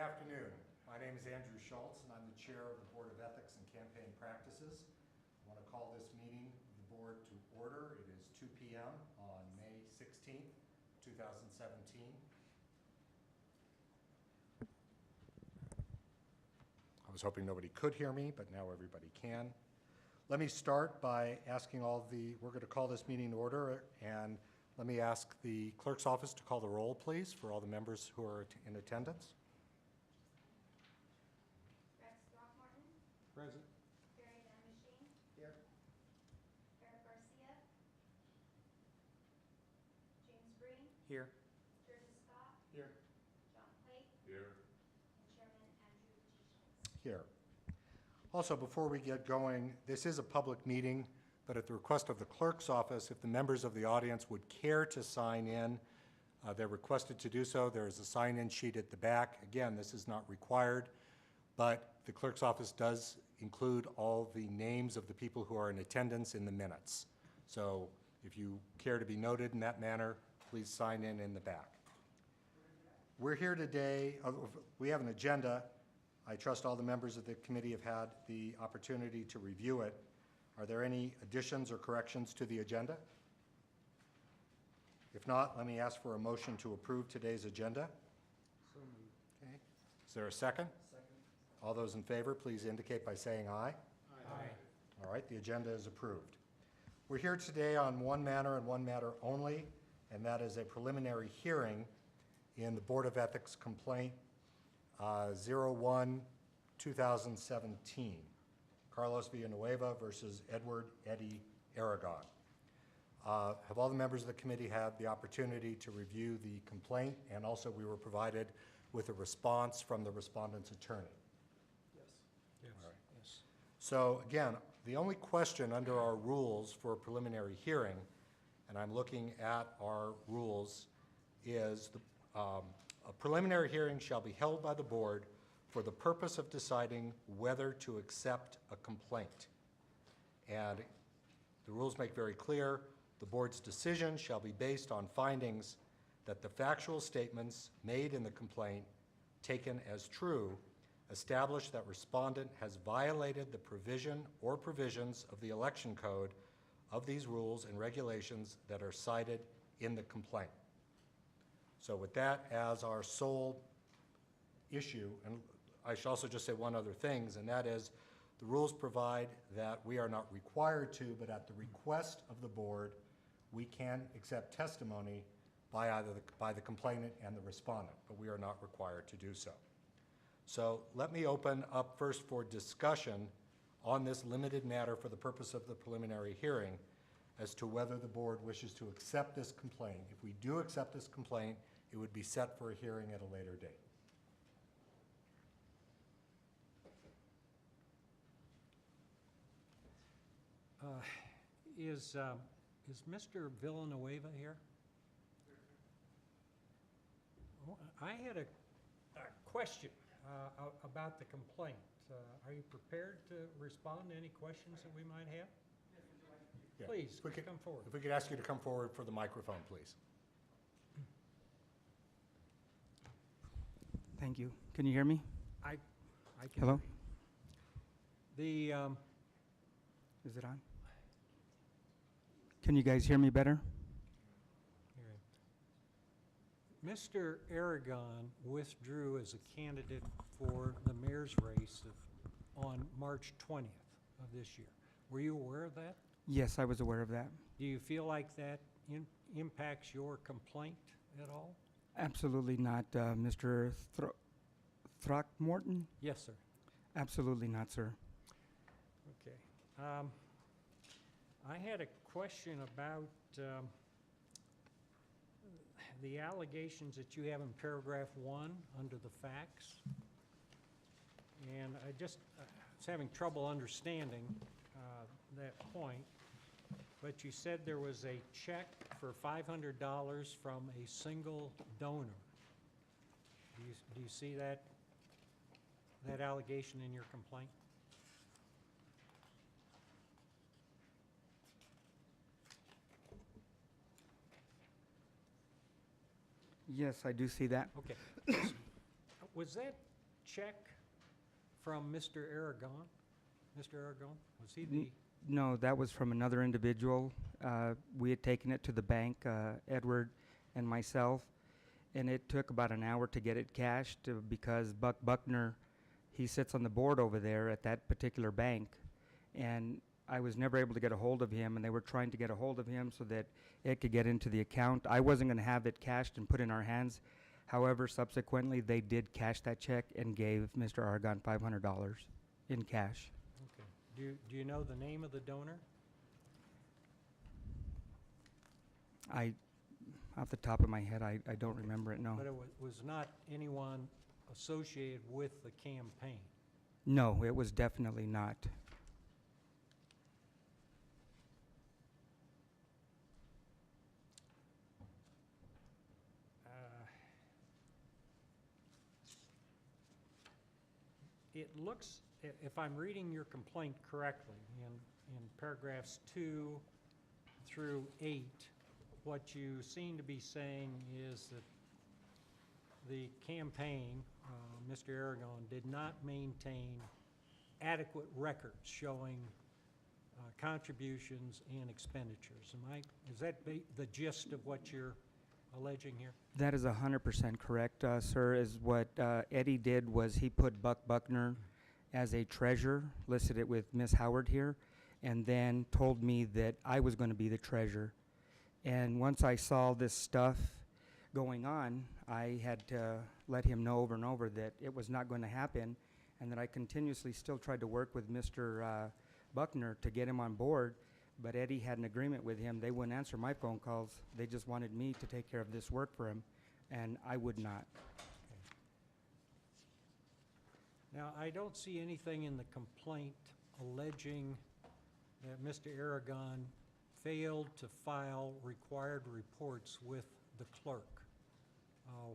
afternoon. My name is Andrew Schultz, and I'm the chair of the Board of Ethics and Campaign Practices. I want to call this meeting of the board to order. It is 2 p.m. on May 16th, 2017. I was hoping nobody could hear me, but now everybody can. Let me start by asking we're going to call this meeting to order, and let me ask the clerk's office to call the roll, please, for all the members who are in attendance. Rex Throckmorton. Present. Barry Machine. Here. Eric Garcia. James Breen. Here. Joseph Scott. Here. John Plate. Here. And Chairman Andrew G. Schultz. Here. Also, before we get going, this is a public meeting, but at the request of the clerk's office, if the members of the audience would care to sign in, they're requested to do so. There is a sign-in sheet at the back. Again, this is not required, but the clerk's office does include all the names of the people who are in attendance in the minutes. So if you care to be noted in that manner, please sign in the back. We're here today, we have an agenda. I trust all the members of the committee have had the opportunity to review it. Are there any additions or corrections to the agenda? If not, let me ask for a motion to approve today's agenda. So moved. Okay. Is there a second? Second. All those in favor, please indicate by saying aye. Aye. All right, the agenda is approved. We're here today on one matter and one matter only, and that is a preliminary hearing in the Board of Ethics complaint 01-2017, Carlos Villanueva versus Edward Eddie Aragon. Have all the members of the committee had the opportunity to review the complaint, and also we were provided with a response from the respondent's attorney? Yes. Yes. All right. Yes. So again, the only question under our rules for a preliminary hearing, and I'm looking at our rules, is a preliminary hearing shall be held by the board for the purpose of deciding whether to accept a complaint. And the rules make very clear, the board's decision shall be based on findings that the factual statements made in the complaint, taken as true, establish that respondent has violated the provision or provisions of the election code of these rules and regulations that are cited in the complaint. So with that as our sole issue, and I should also just say one other thing, and that is the rules provide that we are not required to, but at the request of the board, we can accept testimony by the complainant and the respondent, but we are not required to do so. So let me open up first for discussion on this limited matter for the purpose of the preliminary hearing as to whether the board wishes to accept this complaint. If we do accept this complaint, it would be set for a hearing at a later date. Is Mr. Villanueva here? I had a question about the complaint. Are you prepared to respond to any questions that we might have? Yeah. Please, If we could- come forward. If we could ask you to come forward for the microphone, please. Thank you. Can you hear me? I can. Hello? The, Is it on? Can you guys hear me better? here. Mr. Aragon withdrew as a candidate for the mayor's race on March 20th of this year. Were you aware of that? Yes, I was aware of that. Do you feel like that impacts your complaint at all? Absolutely not, Mr. Throckmorton? Yes, sir. Absolutely not, sir. Okay. I had a question about the allegations that you have in paragraph 1 under the facts. And I was having trouble understanding that point. But you said there was a check for $500 from a single donor. Do you see that allegation in your complaint? Yes, I do see that. Okay. Was that check from Mr. Aragon? Mr. Aragon, was he the, No, that was from another individual. We had taken it to the bank, Edward and myself, and it took about an hour to get it cashed because Buck Buckner, he sits on the board over there at that particular bank, and I was never able to get a hold of him, and they were trying to get a hold of him so that it could get into the account. I wasn't going to have it cashed and put in our hands. However, subsequently, they did cash that check and gave Mr. Aragon $500 in cash. okay. Do you know the name of the donor? Off the top of my head, I don't remember it, no. But it was not anyone associated with the campaign? No, it was definitely not. It looks, if I'm reading your complaint correctly, in paragraphs 2 through 8, what you seem to be saying is that the campaign, Mr. Aragon, did not maintain adequate records showing contributions and expenditures. Is that the gist of what you're alleging here? That is 100% correct, sir. Is what Eddie did was he put Buck Buckner as a treasurer, listed it with Miss Howard here, and then told me that I was going to be the treasurer. And once I saw this stuff going on, I had to let him know over and over that it was not going to happen, and that I continuously still tried to work with Mr. Buckner to get him on board. But Eddie had an agreement with him. They wouldn't answer my phone calls. They just wanted me to take care of this work for him, and I would not. Now, I don't see anything in the complaint alleging that Mr. Aragon failed to file required reports with the clerk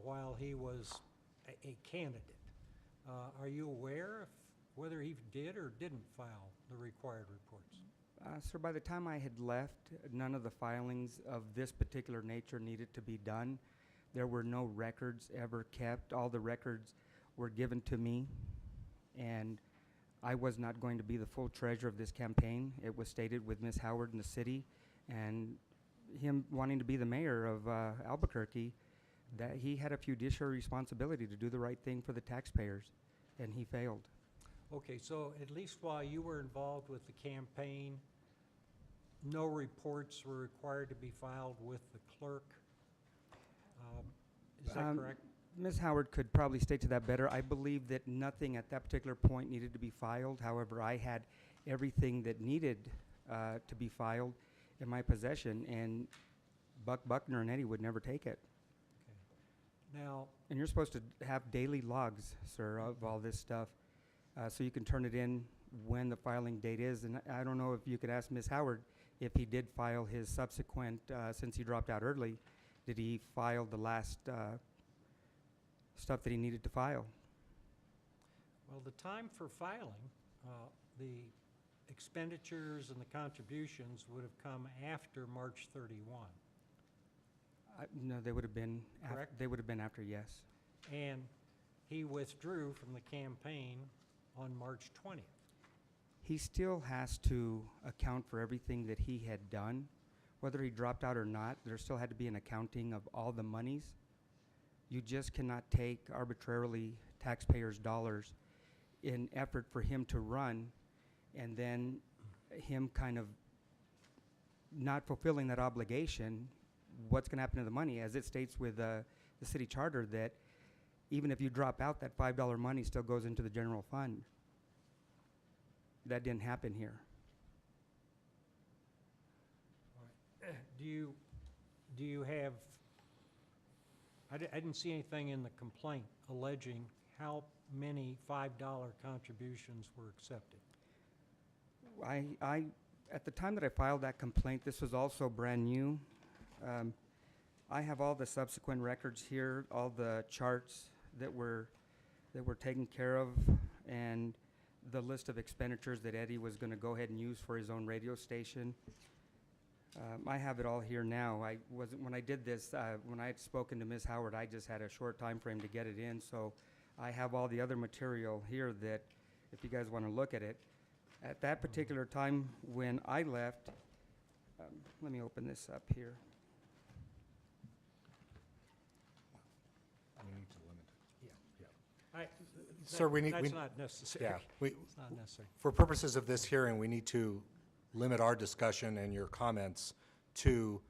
while he was a candidate. Are you aware of whether he did or didn't file the required reports? Sir, by the time I had left, none of the filings of this particular nature needed to be done. There were no records ever kept. All the records were given to me, and I was not going to be the full treasurer of this campaign. It was stated with Ms. Howard in the city, and him wanting to be the mayor of Albuquerque, that he had a fiduciary responsibility to do the right thing for the taxpayers, and he failed. Okay, so at least while you were involved with the campaign, no reports were required to be filed with the clerk? Is that correct? Ms. Howard could probably state to that better. I believe that nothing at that particular point needed to be filed. However, I had everything that needed to be filed in my possession, and Buck Buckner and Eddie would never take it. Okay. Now, And you're supposed to have daily logs, sir, of all this stuff, so you can turn it in when the filing date is. And I don't know if you could ask Ms. Howard if he did file his subsequent, since he dropped out early, did he file the last stuff that he needed to file? well, the time for filing, the expenditures and the contributions would have come after March 31. No, they would have been. Correct? They would have been after, yes. And he withdrew from the campaign on March 20th. He still has to account for everything that he had done. Whether he dropped out or not, there still had to be an accounting of all the monies. You just cannot take arbitrarily taxpayers' dollars in effort for him to run, and then him kind of not fulfilling that obligation. What's going to happen to the money? As it states with the city charter, that even if you drop out, that $5 money still goes into the general fund. That didn't happen here. Do you have, I didn't see anything in the complaint alleging how many $5 contributions were accepted. At the time that I filed that complaint, this was also brand new. I have all the subsequent records here, all the charts that were taken care of, and the list of expenditures that Eddie was going to go ahead and use for his own radio station. I have it all here now. When I did this, when I had spoken to Ms. Howard, I just had a short time frame to get it in, so I have all the other material here that, if you guys want to look at it, at that particular time when I left, let me open this up here. We need to limit it. I- Sir, we need- That's we- not necessary. Yeah, It's not necessary. for purposes of this hearing, we need to limit our discussion and your comments to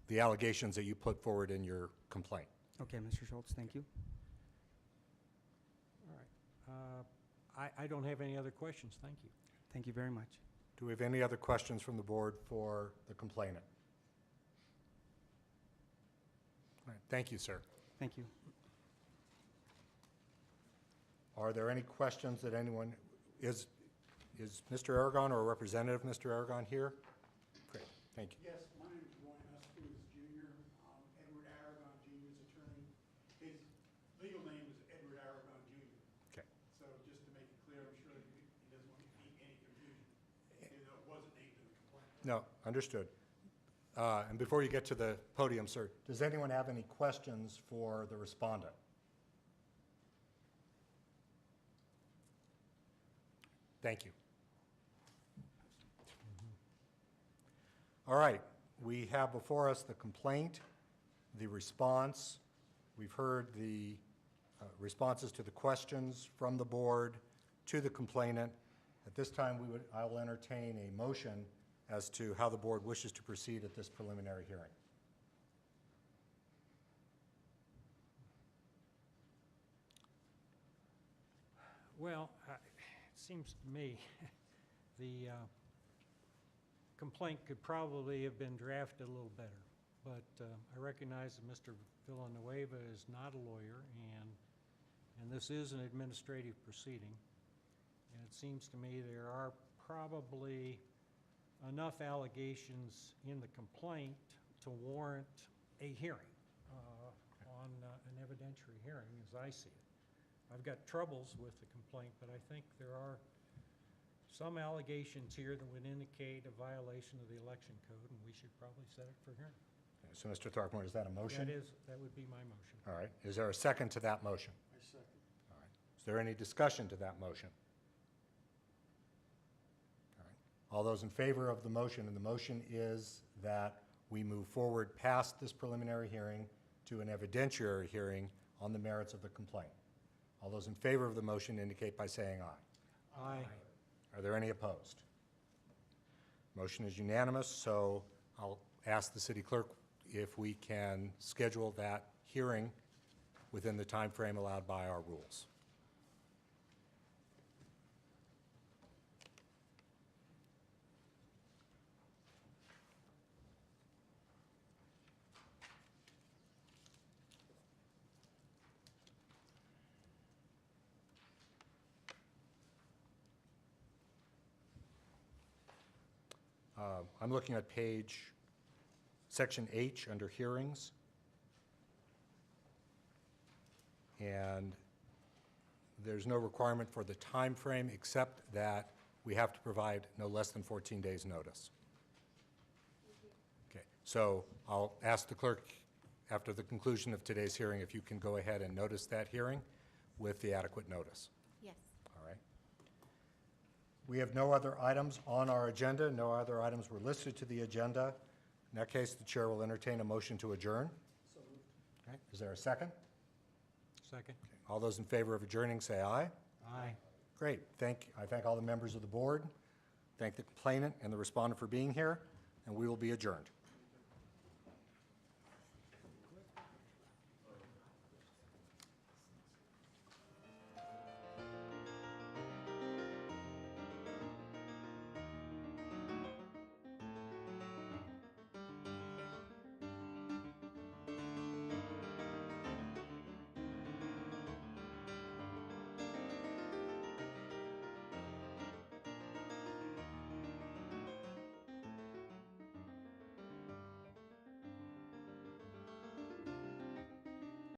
the allegations that you put forward in your complaint. Okay, Mr. Schultz, thank you. All right. I don't have any other questions. Thank you. Thank you very much. Do we have any other questions from the board for the complainant? All right, thank you, sir. Thank you. Are there any questions that anyone, is Mr. Aragon or a representative of Mr. Aragon here? Great, thank you. Yes, my name is Roy Estes Jr., Edward Aragon Jr.'s attorney. His legal name is Edward Aragon Jr. Okay. So just to make it clear, I'm sure he doesn't want any confusion, even though it wasn't named in the complaint. No, understood. And before you get to the podium, sir, does anyone have any questions for the respondent? Thank you. All right, we have before us the complaint, the response. We've heard the responses to the questions from the board to the complainant. At this time, I will entertain a motion as to how the board wishes to proceed at this preliminary hearing. Well, it seems to me the complaint could probably have been drafted a little better. But I recognize that Mr. Villanueva is not a lawyer, and this is an administrative proceeding. And it seems to me there are probably enough allegations in the complaint to warrant a hearing on an evidentiary hearing, as I see it. I've got troubles with the complaint, but I think there are some allegations here that would indicate a violation of the election code, and we should probably set it for hearing. Okay, so, Mr. Throckmorton, is that a motion? That would be my motion. All right. Is there a second to that motion? I second. All right. Is there any discussion to that motion? All right. All those in favor of the motion, and the motion is that we move forward past this preliminary hearing to an evidentiary hearing on the merits of the complaint. All those in favor of the motion indicate by saying aye. Aye. Are there any opposed? Motion is unanimous, so I'll ask the city clerk if we can schedule that hearing within the time frame allowed by our rules. I'm looking at section H under hearings. And there's no requirement for the time frame except that we have to provide no less than 14 days' notice. Okay, so I'll ask the clerk after the conclusion of today's hearing if you can go ahead and notice that hearing with the adequate notice. Yes. All right. We have no other items on our agenda. No other items were listed to the agenda. In that case, the chair will entertain a motion to adjourn. So moved. Okay, is there a second? Second? All those in favor of adjourning, say aye. Aye. Great. I thank all the members of the board, thank the complainant and the respondent for being here, and we will be adjourned.